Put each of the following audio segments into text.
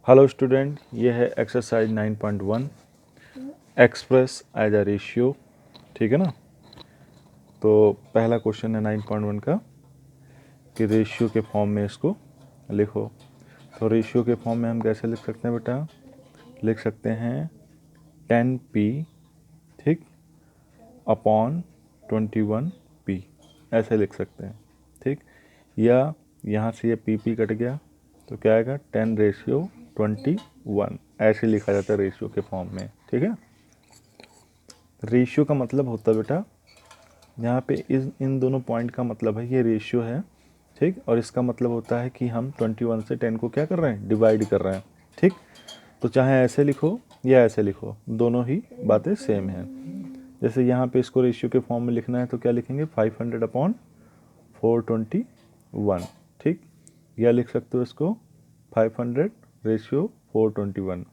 Hello student, ये है exercise 9.1 express as a ratio. ठीक है ना। तो पहला क्वेश्चन है 9.1 का कि रेशियो के फॉर्म में इसको लिखो। तो रेशियो के फॉर्म में हम कैसे लिख सकते हैं बेटा? लिख सकते हैं 10p, ठीक, अपॉन 21p, ऐसे लिख सकते हैं। ठीक, या यहाँ से ये पी कट गया तो क्या आएगा 10:21, ऐसे लिखा जाता है रेशियो के फॉर्म में। ठीक है। रेशियो का मतलब होता है बेटा, यहाँ पे इन दोनों पॉइंट का मतलब है ये रेशियो है, ठीक, और इसका मतलब होता है कि हम 21 से 10 को क्या कर रहे हैं, डिवाइड कर रहे हैं। ठीक, तो चाहे ऐसे लिखो या ऐसे लिखो, दोनों ही बातें सेम हैं। जैसे यहाँ पे इसको रेशियो के फॉर्म में लिखना है तो क्या लिखेंगे 500/421, ठीक, या लिख सकते हो इसको 500/421।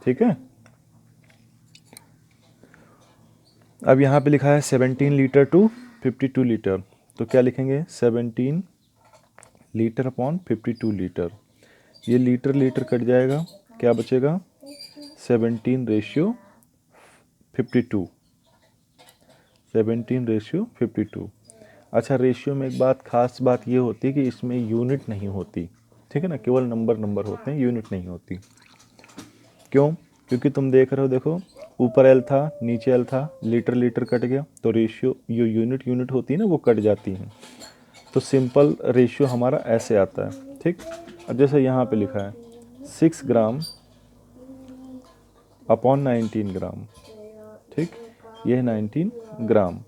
ठीक है। अब यहाँ पे लिखा है 17 लीटर टू 52 लीटर, तो क्या लिखेंगे 17 लीटर अपॉन 52 लीटर। ये लीटर लीटर कट जाएगा, क्या बचेगा 17:52, 17:52। अच्छा, रेशियो में एक बात, खास बात ये होती है कि इसमें यूनिट नहीं होती। ठीक है ना, केवल नंबर होते हैं, यूनिट नहीं होती। क्यों? क्योंकि तुम देख रहे हो, देखो ऊपर एल था नीचे एल था, लीटर लीटर कट गया तो रेशियो जो यूनिट होती है ना वो कट जाती है। तो सिंपल रेशियो हमारा ऐसे आता है। ठीक, अब जैसे यहाँ पे लिखा है 6 ग्राम अपॉन 19 ग्राम, ठीक, ये है 19 ग्राम,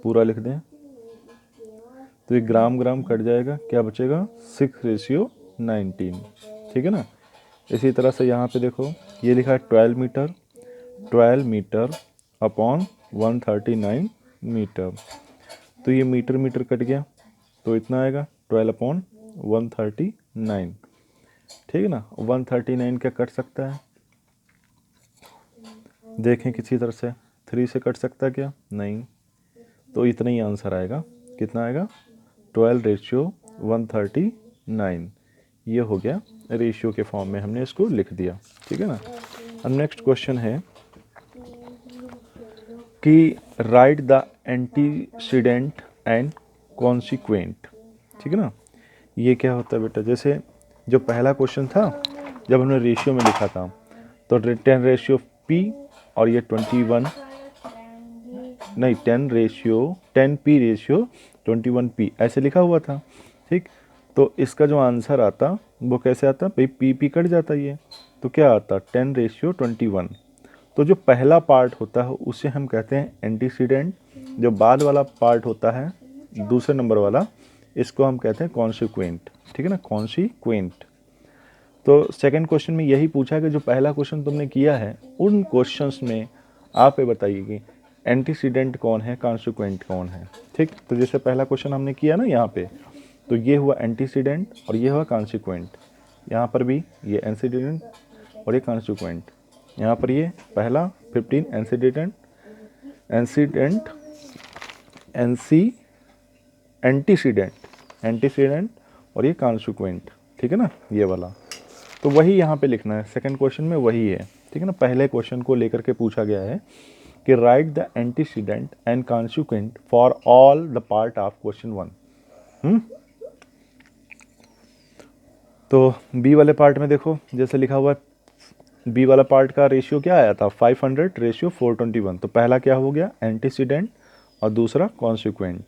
पूरा लिख दें तो ये ग्राम ग्राम कट जाएगा, क्या बचेगा 6:19। ठीक है ना। इसी तरह से यहाँ पे देखो ये लिखा है 12 मीटर अपॉन 139 मीटर, तो ये मीटर मीटर कट गया तो इतना आएगा 12/139। ठीक है ना। 139 क्या कट सकता है, देखें किसी तरह से, 3 से कट सकता है क्या? नहीं, तो इतना ही आंसर आएगा। कितना आएगा 12:139। ये हो गया रेशियो के फॉर्म में, हमने इसको लिख दिया। ठीक है ना। अब नेक्स्ट क्वेश्चन है कि right the antecedent and consequent. ठीक है ना। ये क्या होता है बेटा? जैसे जो पहला क्वेश्चन था जब हमने रेशियो में लिखा था तो 10/p और ये 21, नहीं 10p/21p ऐसे लिखा हुआ था। ठीक, तो इसका जो आंसर आता वो कैसे आता भाई, पी कट जाता ये, तो क्या आता 10:21। तो जो पहला पार्ट होता है उसे हम कहते हैं एंटीसीडेंट, जो बाद वाला पार्ट होता है दूसरे नंबर वाला, इसको हम कहते हैं कॉन्सिक्वेंट। ठीक है ना, कॉन्सिक्वेंट। तो सेकंड क्वेश्चन में यही पूछा कि जो पहला क्वेश्चन तुमने किया है उन क्वेश्चंस में आप ये बताइए कि एंटीसीडेंट कौन है, कॉन्सिक्वेंट कौन है। ठीक, तो जैसे पहला क्वेश्चन हमने किया ना यहाँ पे, तो ये हुआ एंटीसीडेंट और ये हुआ कॉन्सिक्वेंट। यहाँ पर भी ये एंटीसीडेंट और ये कॉन्सिक्वेंट। यहाँ पर ये पहला 15 एंटीसीडेंट एंटीसीडेंट और ये कॉन्सिक्वेंट। ठीक है ना, ये वाला। तो वही यहाँ पे लिखना है, सेकंड क्वेश्चन में वही है। ठीक है ना, पहले क्वेश्चन को लेकर के पूछा गया है कि right the antecedent and consequent for all the part of question 1। तो बी वाले पार्ट में देखो जैसे लिखा हुआ है, बी वाला पार्ट का रेशियो क्या आया था 500/421। तो पहला क्या हो गया एंटीसीडेंट और दूसरा कॉन्सिक्वेंट।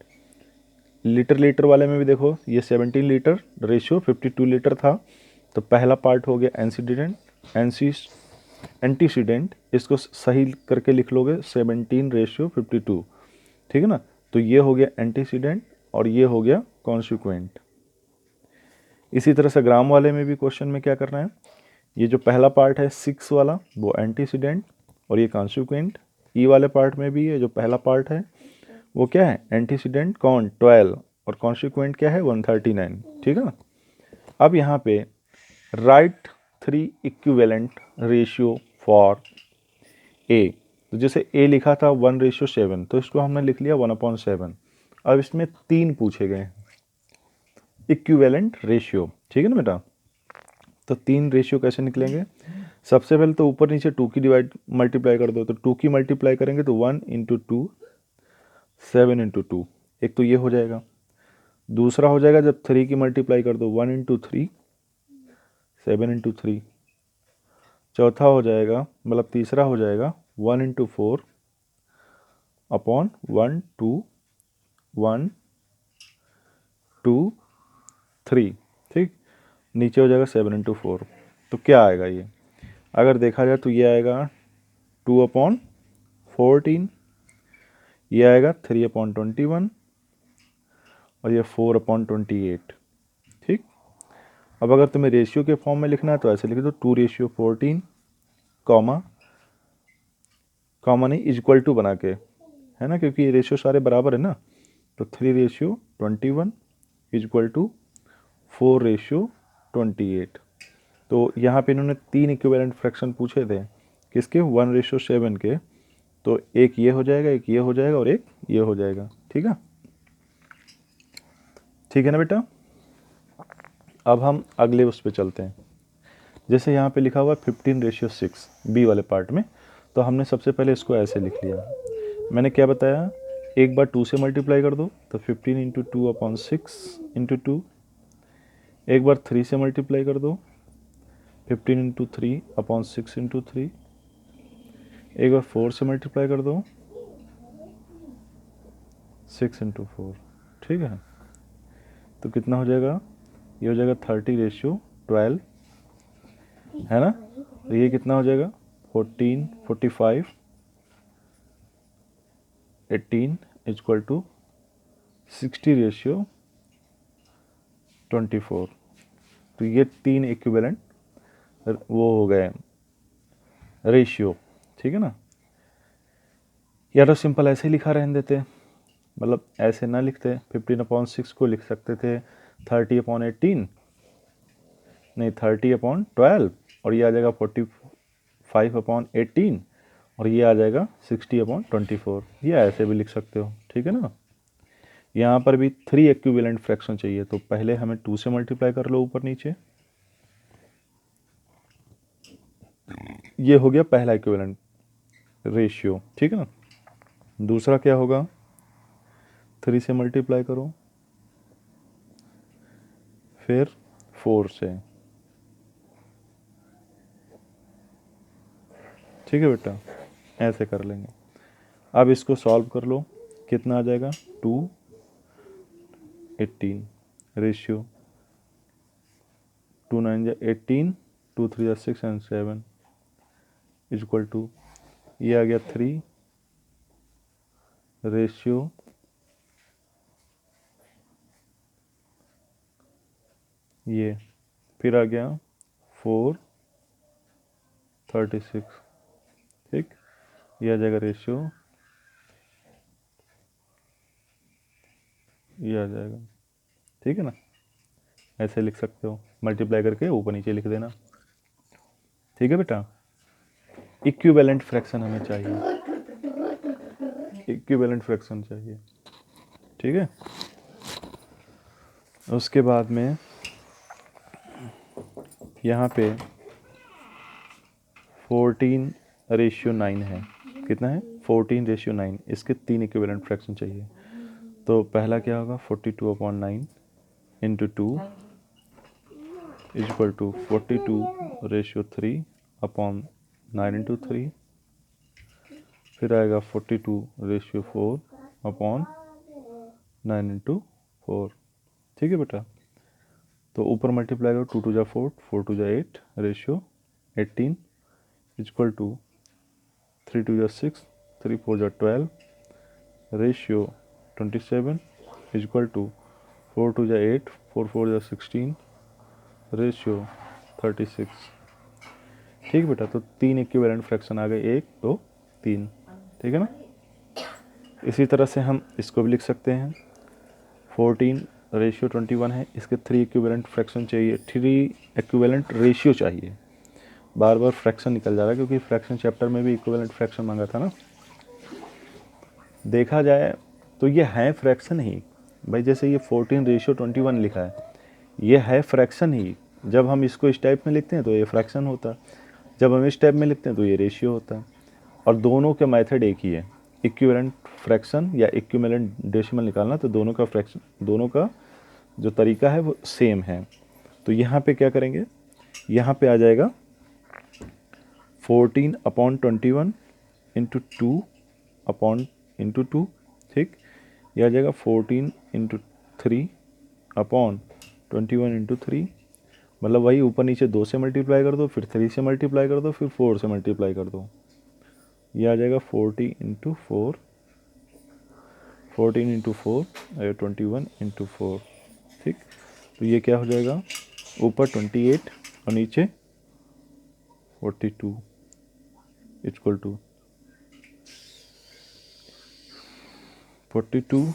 लीटर लीटर वाले में भी देखो ये 17 लीटर रेशियो 52 लीटर था, तो पहला पार्ट हो गया एंटीसीडेंट, इसको सही करके लिख लोगे 17:52। ठीक है ना, तो ये हो गया एंटीसीडेंट और ये हो गया कॉन्सिक्वेंट। इसी तरह से ग्राम वाले में भी क्वेश्चन में क्या करना है, ये जो पहला पार्ट है 6 वाला वो एंटीसीडेंट और ये कॉन्सिक्वेंट। ई वाले पार्ट में भी ये जो पहला पार्ट है वो क्या है एंटीसीडेंट कौन 12 और कॉन्सिक्वेंट क्या है 139। ठीक है ना। अब यहाँ पे right 3 equivalent ratio for a, तो जैसे ए लिखा था 1:7, तो इसको हमने लिख लिया 1/7। अब इसमें 3 पूछे गए हैं, इक्विवेलेंट रेशियो, ठीक है ना बेटा। तो 3 रेशियो कैसे निकलेंगे, सबसे पहले तो ऊपर नीचे 2 की डिवाइड मल्टीप्लाई कर दो, तो 2 की मल्टीप्लाई करेंगे तो 1 इंटू 2 7 इंटू 2, एक तो ये हो जाएगा। दूसरा हो जाएगा जब 3 की मल्टीप्लाई कर दो 1 इंटू 3 7 इंटू 3। चौथा हो जाएगा मतलब तीसरा हो जाएगा 1 इंटू 4 अपॉन 1 2 1 2 3, ठीक। नीचे हो जाएगा 7 इंटू 4। तो क्या आएगा ये, अगर देखा जाए तो ये आएगा 2 अपॉन 14, ये आएगा 3 अपॉन 21 और ये 4 अपॉन 28, ठीक। अब अगर तुम्हें रेशियो के फॉर्म में लिखना है तो ऐसे लिख दो 2 रेशियो 14 कॉमा कॉमा नहीं इक्वल टू बना के, है ना, क्योंकि ये रेशियो सारे बराबर है ना। तो 3 रेशियो 21 इक्वल टू 4 रेशियो 28। तो यहाँ पे इन्होंने 3 इक्विवेलेंट फ्रैक्शन पूछे थे, किसके, 1 रेशियो 7 के। तो एक ये हो जाएगा, एक ये हो जाएगा और एक ये हो जाएगा, ठीक है, ठीक है ना बेटा। अब हम अगले उस पे चलते हैं। जैसे यहाँ पे लिखा हुआ 15 रेशियो 6 बी वाले पार्ट में, तो हमने सबसे पहले इसको ऐसे लिख लिया। मैंने क्या बताया, एक बार 2 से मल्टीप्लाई कर दो तो 15 इंटू 2 अपॉन 6 इंटू 2। एक बार 3 से मल्टीप्लाई कर दो 15 इंटू 3 अपॉन 6 इंटू 3। एक बार 4 से मल्टीप्लाई कर दो 6 इंटू 4, ठीक है। तो कितना हो जाएगा, ये हो जाएगा 30 रेशियो 12, है ना। तो ये कितना हो जाएगा 14 45 18 इक्वल टू 60 रेशियो 24। तो ये 3 इक्विवेलेंट वो हो गए रेशियो, ठीक है ना। या तो सिंपल ऐसे ही लिखा रहने देते, मतलब ऐसे ना लिखते, 15 अपॉन 6 को लिख सकते थे 30 अपॉन 18, नहीं 30 अपॉन 12, और ये आ जाएगा 45 अपॉन 18 और ये आ जाएगा 60 अपॉन 24। ये ऐसे भी लिख सकते हो, ठीक है ना। यहाँ पर भी 3 इक्विवेलेंट फ्रैक्शन चाहिए, तो पहले हमें 2 से मल्टीप्लाई कर लो ऊपर नीचे, ये हो गया पहला इक्विवेलेंट रेशियो, ठीक है ना। दूसरा क्या होगा, 3 से मल्टीप्लाई करो, फिर 4 से, ठीक है बेटा, ऐसे कर लेंगे। अब इसको सॉल्व कर लो, कितना आ जाएगा 2 18 रेशियो 2 9 जा 18 2 3 जा 6 एंड 7 इक्वल टू, ये आ गया 3 रेशियो ये, फिर आ गया 4 36, ठीक। ये आ जाएगा रेशियो, ये आ जाएगा, ठीक है ना। ऐसे लिख सकते हो, मल्टीप्लाई करके ऊपर नीचे लिख देना, ठीक है बेटा। इक्विवेलेंट फ्रैक्शन हमें चाहिए, इक्विवेलेंट फ्रैक्शन चाहिए, ठीक है। उसके बाद में यहाँ पे 14 रेशियो 9 है, कितना है 14 रेशियो 9, इसके 3 इक्विवेलेंट फ्रैक्शन चाहिए। तो पहला क्या होगा 42 upon 9 into 2 equal to 42 ratio 3 upon 9 into 3। फिर आएगा 42 रेशियो 4 अपॉन 9 इंटू 4, ठीक है बेटा। तो ऊपर मल्टीप्लाई करो 2 2 जा 4 4 2 जा 8 रेशियो 18 इक्वल टू 3 2 जा 6 3 4 जा 12 रेशियो 27 इक्वल टू 4 2 जा 8 4 4 जा 16 रेशियो 36, ठीक बेटा। तो 3 इक्विवेलेंट फ्रैक्शन आ गए, 1 2 3, ठीक है ना। इसी तरह से हम इसको भी लिख सकते हैं 14 रेशियो 21 है, इसके 3 इक्विवेलेंट फ्रैक्शन चाहिए, 3 इक्विवेलेंट रेशियो चाहिए। बार बार फ्रैक्शन निकल जा रहा है क्योंकि फ्रैक्शन चैप्टर में भी इक्विवेलेंट फ्रैक्शन मांगा था ना। देखा जाए तो ये है फ्रैक्शन ही भाई, जैसे ये 14 रेशियो 21 लिखा है, ये है फ्रैक्शन ही। जब हम इसको इस टाइप में लिखते हैं तो ये फ्रैक्शन होता है, जब हम इस टाइप में लिखते हैं तो ये रेशियो होता है। और दोनों के मेथड एक ही है, इक्विवेलेंट फ्रैक्शन या इक्विवेलेंट डेसिमल निकालना, तो दोनों का फ्रैक्शन, दोनों का जो तरीका है वो सेम है। तो यहाँ पे क्या करेंगे, यहाँ पे आ जाएगा 14/21 इंटू 2/2, ठीक। यह आ जाएगा 14/3/21 मतलब वही ऊपर नीचे 2 से मल्टीप्लाई कर दो, फिर 3 से मल्टीप्लाई कर दो, फिर 4 से मल्टीप्लाई कर दो। यह आ जाएगा 14 × 4 21 × 4, ठीक। तो ये क्या हो जाएगा, ऊपर 28 और नीचे 42 इक्वल टू 42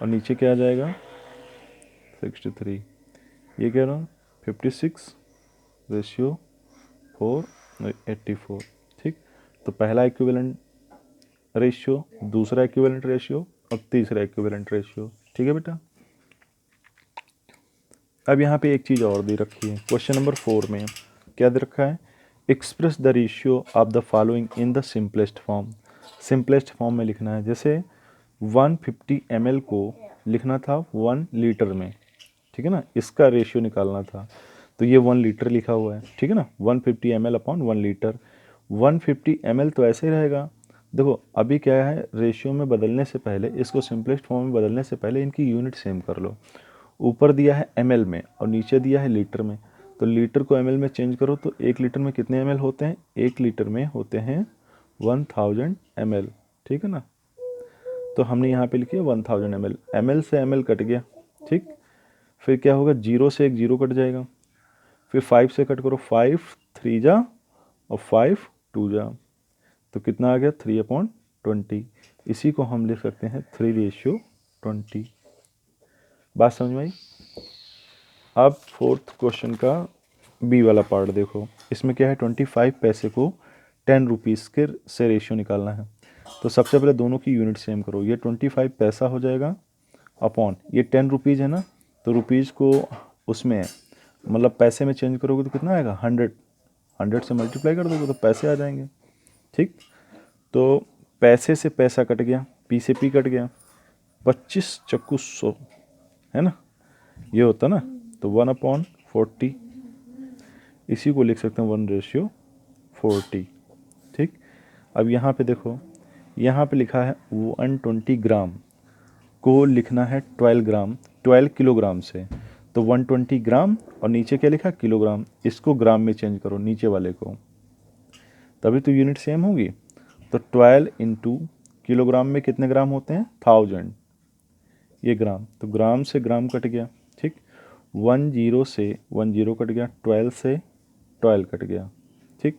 और नीचे क्या आ जाएगा 63। ये कह रहा हूँ 56/4 ठीक। तो पहला इक्विवेलेंट रेशियो, दूसरा इक्विवेलेंट रेशियो और तीसरा इक्विवेलेंट रेशियो, ठीक है बेटा। अब यहाँ पे एक चीज़ और दे रखी है, क्वेश्चन नंबर 4 में क्या दे रखा है, express the ratio of the following in the simplest form. Simplest form में लिखना है, जैसे 150 ml को लिखना था 1 लीटर में, ठीक है ना, इसका रेशियो निकालना था, तो ये 1 लीटर लिखा हुआ है, ठीक है ना, 150 ml/1 लीटर। 150 ml तो ऐसे ही रहेगा। देखो अभी क्या है, रेशियो में बदलने से पहले, इसको सिंपलेस्ट फॉर्म में बदलने से पहले इनकी यूनिट सेम कर लो। ऊपर दिया है ml में और नीचे दिया है लीटर में, तो लीटर को ml में चेंज करो तो 1 लीटर में कितने ml होते हैं, 1 लीटर में होते हैं 1000 ml, ठीक है ना। तो हमने यहाँ पे लिखी 1000 ml, ml से ml कट गया, ठीक। फिर क्या होगा, 0 से एक 0 कट जाएगा, फिर 5 से कट करो, 5 3 जा और 5 2 जा, तो कितना आ गया 3/20। इसी को हम लिख सकते हैं 3/20। बात समझ में आई। अब 4th क्वेश्चन का बी वाला पार्ट देखो, इसमें क्या है, 25 पैसे को 10 रुपीज़ के से रेशियो निकालना है। तो सबसे पहले दोनों की यूनिट सेम करो, ये 25 पैसा हो जाएगा अपॉन ये 10 रुपीज़ है ना, तो रुपीज़ को उसमें मतलब पैसे में चेंज करोगे तो कितना आएगा 100, 100 से मल्टीप्लाई कर दोगे तो पैसे आ जाएंगे, ठीक। तो पैसे से पैसा कट गया, पी से पी कट गया, 25 चक्कू 100 है ना, ये होता ना, तो 1/40, इसी को लिख सकते हैं 1/40, ठीक। अब यहाँ पे देखो, यहाँ पे लिखा है 120 ग्राम को लिखना है 12 ग्राम, 12 किलोग्राम से, तो 120 ग्राम और नीचे क्या लिखा किलोग्राम, इसको ग्राम में चेंज करो नीचे वाले को, तभी तो यूनिट सेम होगी। तो 12 इंटू किलोग्राम में कितने ग्राम होते हैं 1000, ये ग्राम, तो ग्राम से ग्राम कट गया, ठीक। 10 से 10 कट गया, 12 से 12 कट गया, ठीक।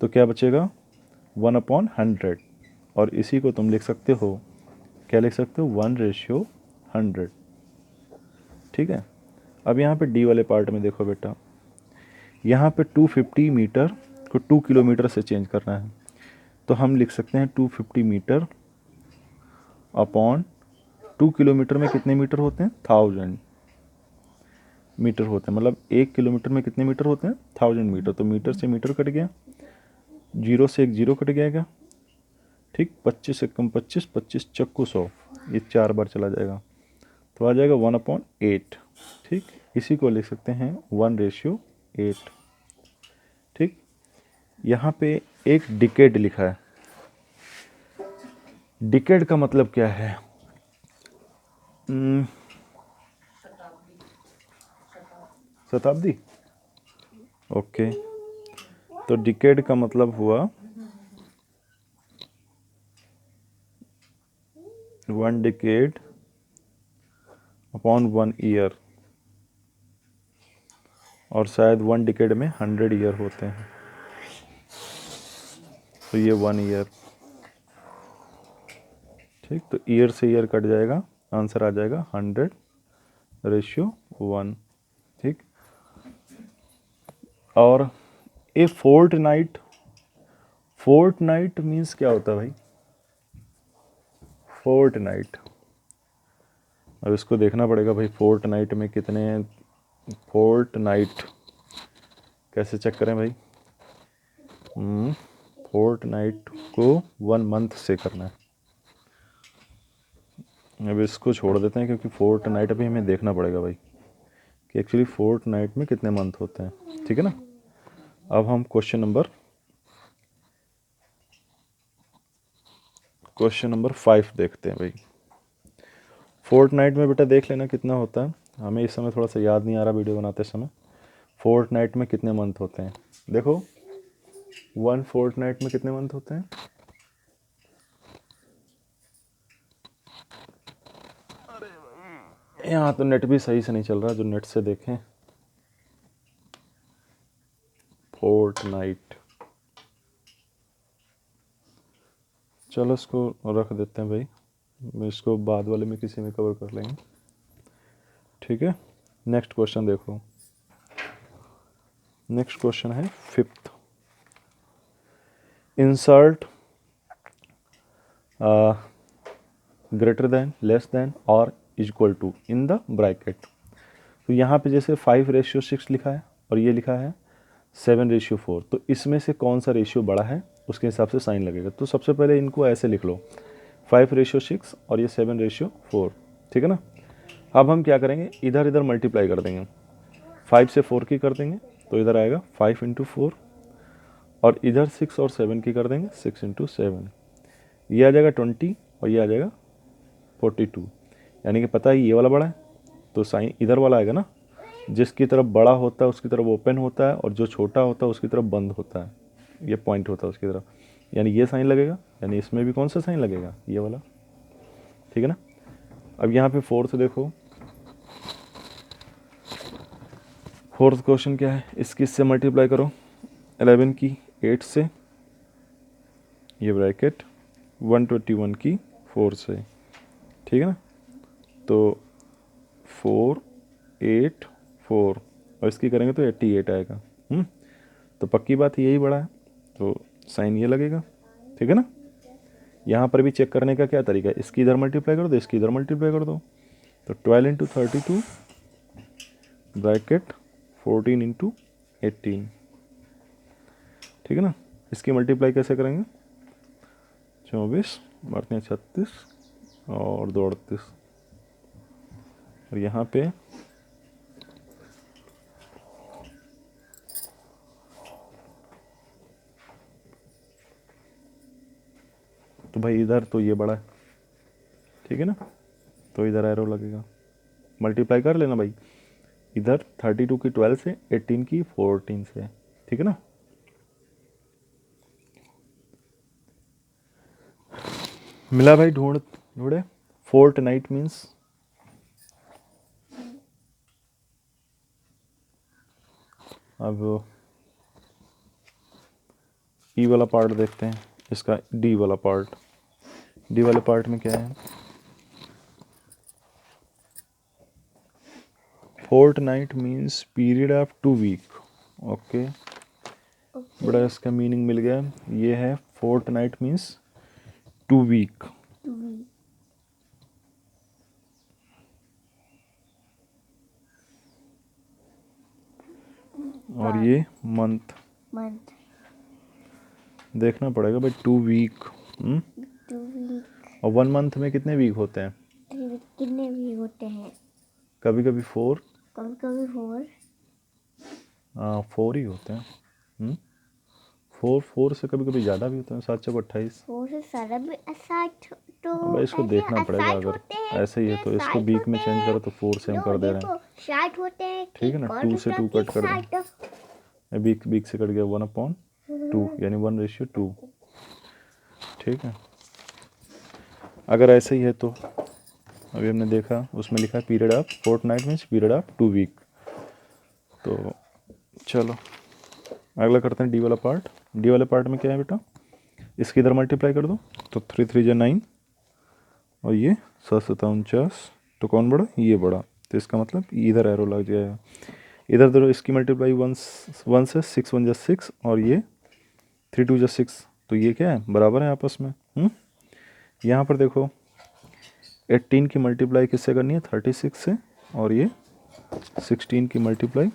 तो क्या बचेगा 1/100, और इसी को तुम लिख सकते हो, क्या लिख सकते हो 1/100, ठीक है। अब यहाँ पे डी वाले पार्ट में देखो बेटा, यहाँ पे 250 मीटर को 2 किलोमीटर से चेंज करना है, तो हम लिख सकते हैं 250 मीटर अपॉन 2 किलोमीटर में कितने मीटर होते हैं 1000 मीटर होते हैं, मतलब 1 किलोमीटर में कितने मीटर होते हैं 1000 मीटर, तो मीटर से मीटर कट गया, 0 से एक 0 कट जाएगा, ठीक। 25 एकम 25, 25 चक्कू 100, ये 4 बार चला जाएगा, तो आ जाएगा 1/8, ठीक। इसी को लिख सकते हैं 1/8, ठीक। यहाँ पे एक डिकेड लिखा है, डिकेड का मतलब क्या है, शताब्दी, ओके। तो डिकेड का मतलब हुआ 1 डिकेड अपॉन 1 ईयर, और शायद 1 डिकेड में 100 ईयर होते हैं, तो ये 1 ईयर, ठीक। तो ईयर से ईयर कट जाएगा, आंसर आ जाएगा 100/1, ठीक। और ए फोर्टनाइट, फोर्टनाइट मीन्स क्या होता है भाई, फोर्टनाइट अब इसको देखना पड़ेगा भाई, फोर्टनाइट में कितने, फोर्टनाइट कैसे चेक करें भाई। फोर्टनाइट को 1 मंथ से करना है। अब इसको छोड़ देते हैं क्योंकि फोर्टनाइट अभी हमें देखना पड़ेगा भाई कि एक्चुअली फोर्टनाइट में कितने मंथ होते हैं, ठीक है ना। अब हम क्वेश्चन नंबर 5 देखते हैं भाई। फोर्टनाइट में बेटा देख लेना कितना होता है, हमें इस समय थोड़ा सा याद नहीं आ रहा वीडियो बनाते समय। फोर्टनाइट में कितने मंथ होते हैं, देखो 1 फोर्टनाइट में कितने मंथ होते हैं। यहाँ तो नेट भी सही से नहीं चल रहा, जो नेट से देखें। फोर्टनाइट, चलो इसको रख देते हैं भाई, मैं इसको बाद वाले में किसी में कवर कर लेंगे, ठीक है। नेक्स्ट क्वेश्चन देखो, नेक्स्ट क्वेश्चन है 5th। Insert greater than, less than और equal to in the bracket. तो यहाँ पे जैसे 5:6 लिखा है और ये लिखा है 7:4, तो इसमें से कौन सा रेशियो बड़ा है उसके हिसाब से साइन लगेगा। तो सबसे पहले इनको ऐसे लिख लो, 5:6 और ये 7:4, ठीक है ना। अब हम क्या करेंगे, इधर इधर मल्टीप्लाई कर देंगे, 5 से 4 की कर देंगे तो इधर आएगा 5 × 4, और इधर 6 और 7 की कर देंगे 6 × 7, ये आ जाएगा 20 और ये आ जाएगा 42। यानी कि पता है ये वाला बड़ा है तो साइन इधर वाला आएगा ना, जिसकी तरफ बड़ा होता है उसकी तरफ ओपन होता है और जो छोटा होता है उसकी तरफ बंद होता है, ये पॉइंट होता है उसकी तरफ, यानी ये साइन लगेगा। यानी इसमें भी कौन सा साइन लगेगा, ये वाला, ठीक है ना। अब यहाँ पे 4th देखो, 4th क्वेश्चन क्या है, इसकी इससे मल्टीप्लाई करो 11 की 8 से, ये ब्रैकेट 121 की 4 से, ठीक है ना। तो 4 8 4 और इसकी करेंगे तो 88 आएगा। तो पक्की बात यही बड़ा है तो साइन ये लगेगा, ठीक है ना। यहाँ पर भी चेक करने का क्या तरीका है, इसकी इधर मल्टीप्लाई कर दो, इसकी इधर मल्टीप्लाई कर दो, तो 12 × 32 ब्रैकेट 14 × 18, ठीक है ना। इसकी मल्टीप्लाई कैसे करेंगे, 24 बढ़ते हैं 36 और 2 38, और यहाँ पे तो भाई इधर तो ये बड़ा है, ठीक है ना, तो इधर एरो लगेगा, मल्टीप्लाई कर लेना भाई, इधर 32 की 12 से, 18 की 14 से, ठीक है ना। मिला भाई, ढूंढे। फोर्टनाइट मीन्स अब ई वाला पार्ट देखते हैं, इसका डी वाला पार्ट, डी वाले पार्ट में क्या है, fortnight means period of 2 week. Okay, बड़ा इसका मीनिंग मिल गया, ये है फोर्टनाइट मीन्स 2 वीक। और ये मंथ देखना पड़ेगा भाई, 2 वीक। और 1 मंथ में कितने वीक होते हैं, कितने वीक होते हैं, कभी कभी 4, कभी कभी 4, हाँ 4 ही होते हैं। 4 से कभी कभी ज़्यादा भी होते हैं, 7 × 28, 4 से ज़्यादा भी 60, तो भाई इसको देखना पड़ेगा, अगर ऐसे ही है तो इसको वीक में चेंज करो तो 4 से हम कर दे रहे हैं, 60 होते हैं, ठीक है ना। 2 से 2 कट कर दें, वीक से कट गया 1/2, यानी 1:2, ठीक है। अगर ऐसे ही है तो अभी हमने देखा उसमें लिखा है period of fortnight means period of 2 week. तो चलो अगला करते हैं डी वाला पार्ट। डी वाले पार्ट में क्या है बेटा, इसकी इधर मल्टीप्लाई कर दो तो 3 3 जा 9 और ये 7 7 49, तो कौन बड़ा, ये बड़ा, तो इसका मतलब इधर एरो लग जाएगा। इधर देखो इसकी मल्टीप्लाई 1 से 6 1 जा 6 और ये 3 2 जा 6, तो ये क्या है, बराबर है आपस में। यहाँ पर देखो 18 की मल्टीप्लाई किससे करनी है, 36 से, और ये 16 की multiply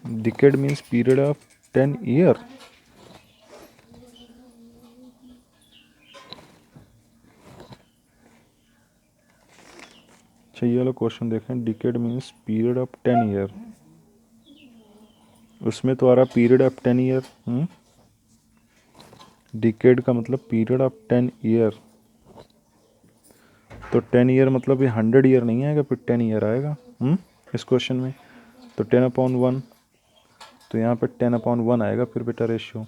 decade means period of 10 year. अच्छा ये वाला क्वेश्चन देखें, decade means period of 10 year, उसमें तो आ रहा पीरियड ऑफ 10 ईयर। डिकेड का मतलब पीरियड ऑफ 10 ईयर, तो 10 ईयर मतलब ये 100 ईयर नहीं आएगा, फिर 10 ईयर आएगा इस क्वेश्चन में। तो 10/1, तो यहाँ पे 10/1 आएगा फिर बेटा रेशियो।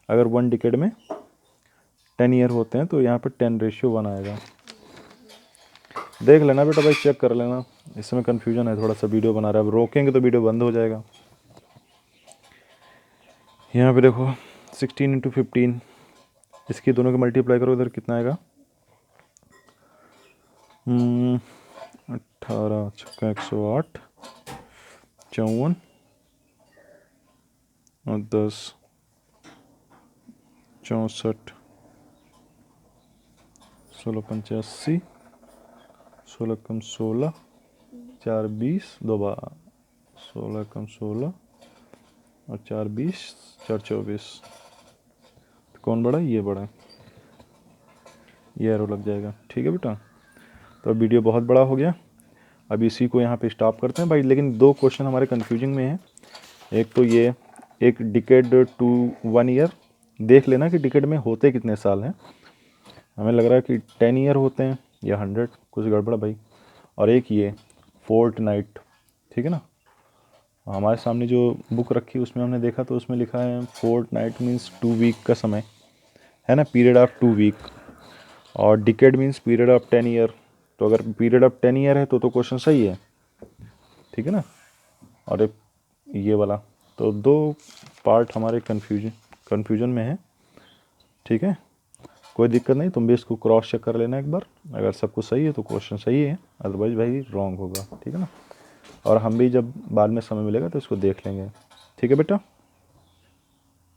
अगर 1 डिकेड में 10 ईयर होते हैं तो यहाँ पे 10/1 आएगा। देख लेना बेटा भाई, चेक कर लेना, इसमें कन्फ्यूजन है थोड़ा सा, वीडियो बना रहा है, अब रोकेंगे तो वीडियो बंद हो जाएगा। यहाँ पे देखो 16 × 15, इसकी दोनों की मल्टीप्लाई करो, इधर कितना आएगा, 18 छक्का 108, 54 और 10 64, 16 85, 16 कम 16, 4 20, 2 12, 16 कम 16 और 4 20, 4 24। तो कौन बड़ा है, ये बड़ा है, ये एरो लग जाएगा। ठीक है बेटा, तो वीडियो बहुत बड़ा हो गया, अब इसी को यहाँ पे स्टॉप करते हैं भाई। लेकिन 2 क्वेश्चन हमारे कन्फ्यूजिंग में हैं, एक तो ये, एक डिकेड टू 1 ईयर, देख लेना कि डिकेड में होते कितने साल हैं, हमें लग रहा है कि 10 ईयर होते हैं या 100, कुछ गड़बड़ भाई। और एक ये फोर्टनाइट, ठीक है ना, हमारे सामने जो बुक रखी उसमें हमने देखा तो उसमें लिखा है फोर्टनाइट मीन्स 2 वीक का समय है ना, पीरियड ऑफ 2 वीक, और decade means period of 10 year. तो अगर पीरियड ऑफ 10 ईयर है तो क्वेश्चन सही है, ठीक है ना। और एक ये वाला, तो 2 पार्ट हमारे कन्फ्यूजन में है, ठीक है। कोई दिक्कत नहीं, तुम भी इसको क्रॉस चेक कर लेना एक बार, अगर सब कुछ सही है तो क्वेश्चन सही है, अदरवाइज भाई रॉन्ग होगा, ठीक है ना। और हम भी जब बाद में समय मिलेगा तो इसको देख लेंगे, ठीक है बेटा।